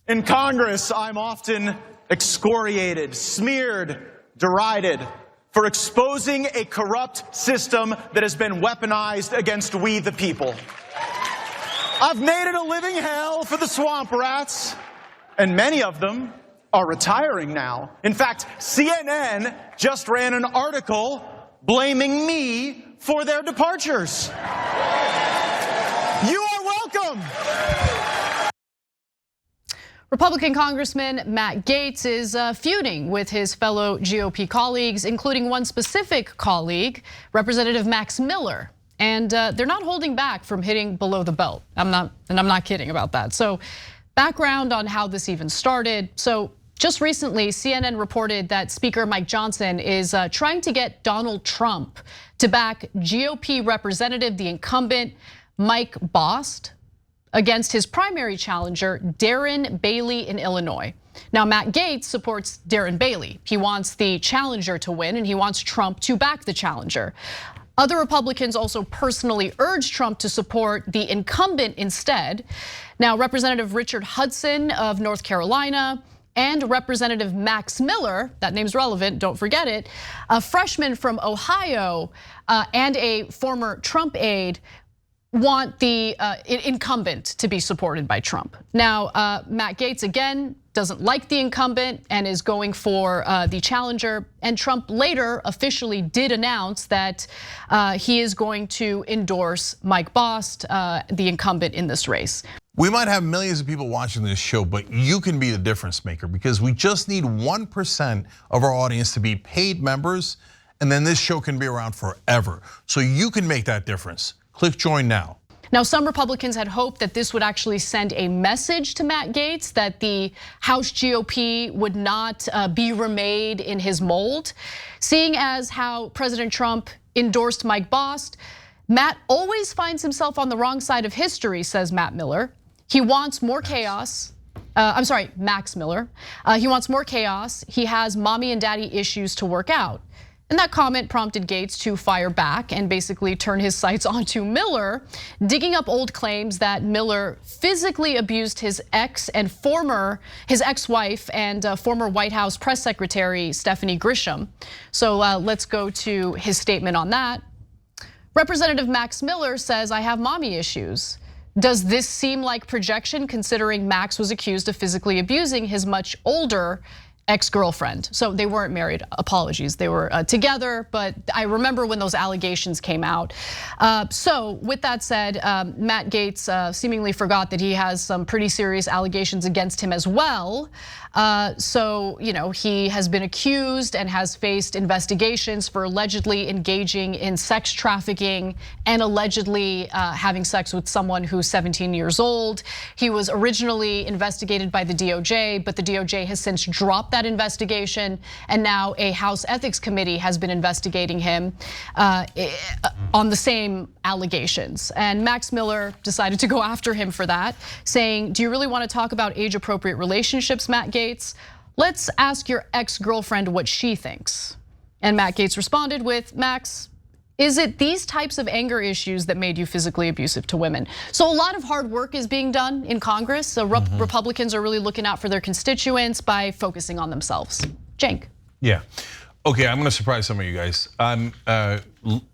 In Congress, I'm often excoriated, smeared, derided for exposing a corrupt system that has been weaponized against we the people. I've made it a living hell for the swamp rats, and many of them are retiring now. In fact, CNN just ran an article blaming me for their departures. You are welcome. Republican Congressman Matt Gaetz is feuding with his fellow GOP colleagues, including one specific colleague, Representative Max Miller. And they're not holding back from hitting below the belt. I'm not kidding about that. So background on how this even started. So just recently, CNN reported that Speaker Mike Johnson is trying to get Donald Trump to back GOP representative, the incumbent Mike Bost, against his primary challenger, Darren Bailey in Illinois. Now, Matt Gaetz supports Darren Bailey. He wants the challenger to win, and he wants Trump to back the challenger. Other Republicans also personally urged Trump to support the incumbent instead. Now, Representative Richard Hudson of North Carolina and Representative Max Miller, that name's relevant, don't forget it, a freshman from Ohio and a former Trump aide, want the incumbent to be supported by Trump. Now, Matt Gaetz, again, doesn't like the incumbent and is going for the challenger. And Trump later officially did announce that he is going to endorse Mike Bost, the incumbent in this race. We might have millions of people watching this show, but you can be the difference maker because we just need 1% of our audience to be paid members, and then this show can be around forever. So you can make that difference. Click join now. Now, some Republicans had hoped that this would actually send a message to Matt Gaetz that the House GOP would not be remade in his mold. Seeing as how President Trump endorsed Mike Bost, Matt always finds himself on the wrong side of history, says Matt Miller. He wants more chaos. Max Miller. He wants more chaos. He has mommy and daddy issues to work out. And that comment prompted Gaetz to fire back and basically turn his sights onto Miller, digging up old claims that Miller physically abused his ex-wife and former White House press secretary Stephanie Grisham. So let's go to his statement on that. Representative Max Miller says, "I have mommy issues. Does this seem like projection considering Max was accused of physically abusing his much older ex-girlfriend?" So they weren't married, apologies. They were together, but I remember when those allegations came out. So with that said, Matt Gaetz seemingly forgot that he has some pretty serious allegations against him as well. So he has been accused and has faced investigations for allegedly engaging in sex trafficking and allegedly having sex with someone who's 17 years old. He was originally investigated by the DOJ, but the DOJ has since dropped that investigation, and now a House Ethics Committee has been investigating him on the same allegations. And Max Miller decided to go after him for that, saying, "Do you really want to talk about age-appropriate relationships, Matt Gaetz? Let's ask your ex-girlfriend what she thinks." And Matt Gaetz responded with, "Max, is it these types of anger issues that made you physically abusive to women?" So a lot of hard work is being done in Congress. So Republicans are really looking out for their constituents by focusing on themselves. Cenk. Yeah. Okay, I'm gonna surprise some of you guys. I'm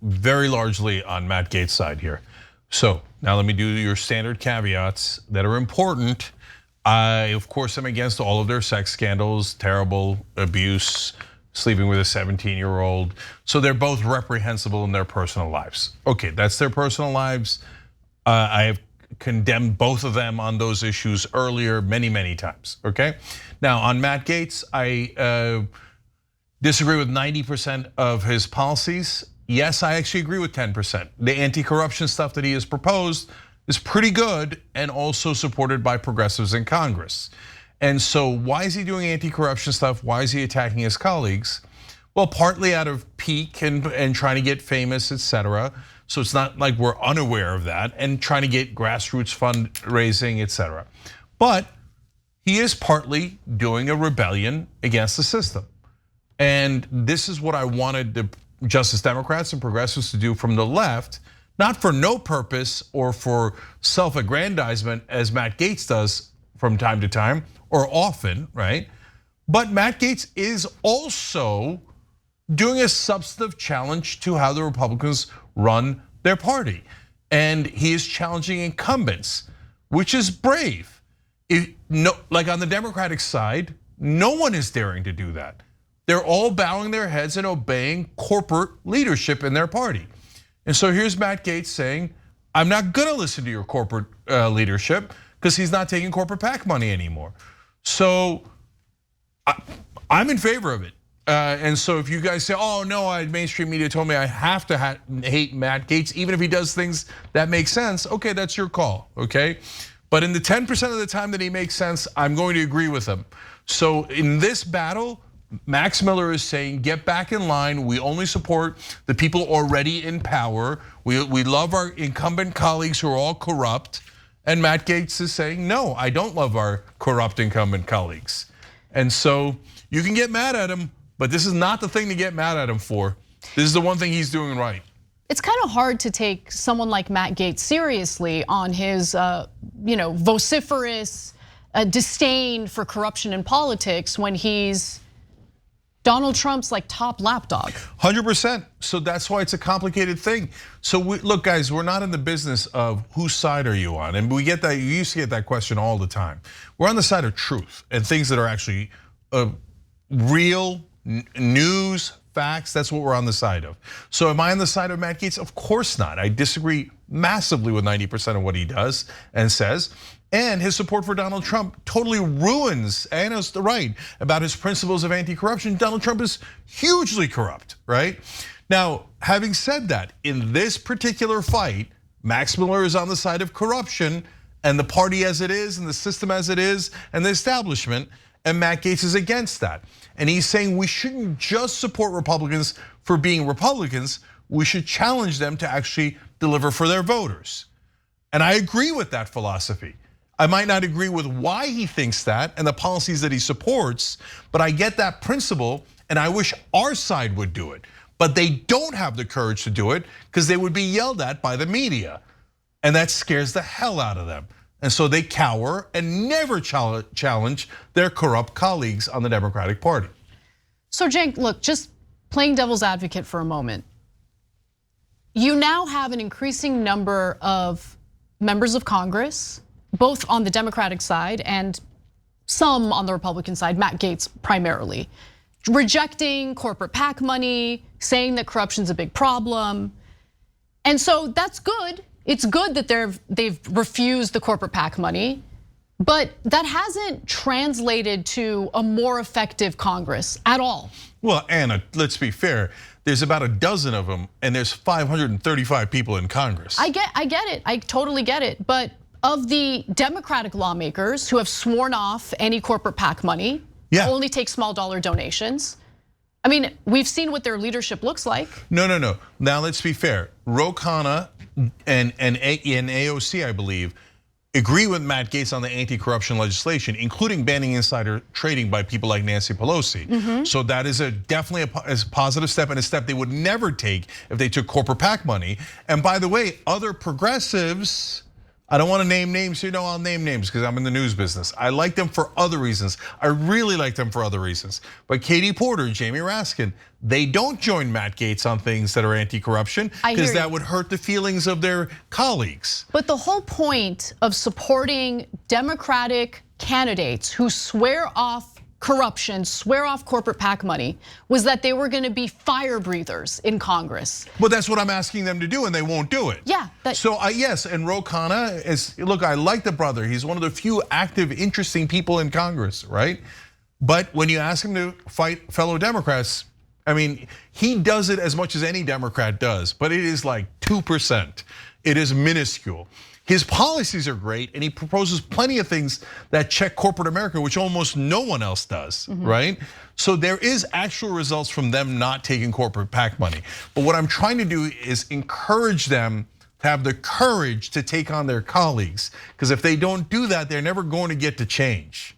very largely on Matt Gaetz' side here. So now let me do your standard caveats that are important. I, of course, am against all of their sex scandals, terrible abuse, sleeping with a 17-year-old. So they're both reprehensible in their personal lives. Okay, that's their personal lives. I have condemned both of them on those issues earlier many, many times, okay? Now on Matt Gaetz, I disagree with 90% of his policies. Yes, I actually agree with 10%. The anti-corruption stuff that he has proposed is pretty good and also supported by progressives in Congress. And so why is he doing anti-corruption stuff? Why is he attacking his colleagues? Well, partly out of pique and trying to get famous, etc. So it's not like we're unaware of that, and trying to get grassroots fundraising, etc. But he is partly doing a rebellion against the system. And this is what I wanted the Justice Democrats and progressives to do from the left, not for no purpose or for self-aggrandizement as Matt Gaetz does from time to time, or often, right? But Matt Gaetz is also doing a substantive challenge to how the Republicans run their party. And he is challenging incumbents, which is brave. Like on the Democratic side, no one is daring to do that. They're all bowing their heads and obeying corporate leadership in their party. And so here's Matt Gaetz saying, I'm not gonna listen to your corporate leadership because he's not taking corporate PAC money anymore. So I'm in favor of it. And so if you guys say, oh no, mainstream media told me I have to hate Matt Gaetz, even if he does things that make sense, okay, that's your call, okay? But in the 10% of the time that he makes sense, I'm going to agree with him. So in this battle, Max Miller is saying, get back in line. We only support the people already in power. We love our incumbent colleagues who are all corrupt. And Matt Gaetz is saying, no, I don't love our corrupt incumbent colleagues. And so you can get mad at him, but this is not the thing to get mad at him for. This is the one thing he's doing right. It's kind of hard to take someone like Matt Gaetz seriously on his vociferous disdain for corruption in politics when he's Donald Trump's like top lapdog. 100%. So that's why it's a complicated thing. So look, guys, we're not in the business of whose side are you on, and we get that. You used to get that question all the time. We're on the side of truth and things that are actually real news, facts. That's what we're on the side of. So am I on the side of Matt Gaetz? Of course not. I disagree massively with 90% of what he does and says. And his support for Donald Trump totally ruins, and is right about his principles of anti-corruption. Donald Trump is hugely corrupt, right? Now, having said that, in this particular fight, Max Miller is on the side of corruption and the party as it is and the system as it is and the establishment, and Matt Gaetz is against that. And he's saying we shouldn't just support Republicans for being Republicans, we should challenge them to actually deliver for their voters. And I agree with that philosophy. I might not agree with why he thinks that and the policies that he supports, but I get that principle and I wish our side would do it. But they don't have the courage to do it because they would be yelled at by the media. And that scares the hell out of them. And so they cower and never challenge their corrupt colleagues on the Democratic Party. So Cenk, look, just playing devil's advocate for a moment. You now have an increasing number of members of Congress, both on the Democratic side and some on the Republican side, Matt Gaetz primarily, rejecting corporate PAC money, saying that corruption's a big problem. And so that's good. It's good that they've refused the corporate PAC money, but that hasn't translated to a more effective Congress at all. Well, Anna, let's be fair. There's about a dozen of them, and there's 535 people in Congress. I get it. I totally get it. But of the Democratic lawmakers who have sworn off any corporate PAC money, only take small dollar donations. I mean, we've seen what their leadership looks like. No. Now let's be fair. Ro Khanna and AOC, I believe, agree with Matt Gaetz on the anti-corruption legislation, including banning insider trading by people like Nancy Pelosi. So that is definitely a positive step, and a step they would never take if they took corporate PAC money. And by the way, other progressives, I don't want to name names, I'll name names because I'm in the news business. I like them for other reasons. I really like them for other reasons. But Katie Porter, Jamie Raskin, they don't join Matt Gaetz on things that are anti-corruption because that would hurt the feelings of their colleagues. But the whole point of supporting Democratic candidates who swear off corruption, swear off corporate PAC money, was that they were going to be fire breathers in Congress. But that's what I'm asking them to do, and they won't do it. Yeah. So yes, and Ro Khanna is, look, I like the brother. He's one of the few active, interesting people in Congress, right? But when you ask him to fight fellow Democrats, I mean, he does it as much as any Democrat does, but it is like 2%. It is minuscule. His policies are great, and he proposes plenty of things that check corporate America, which almost no one else does, right? So there is actual results from them not taking corporate PAC money. But what I'm trying to do is encourage them to have the courage to take on their colleagues, because if they don't do that, they're never going to get to change.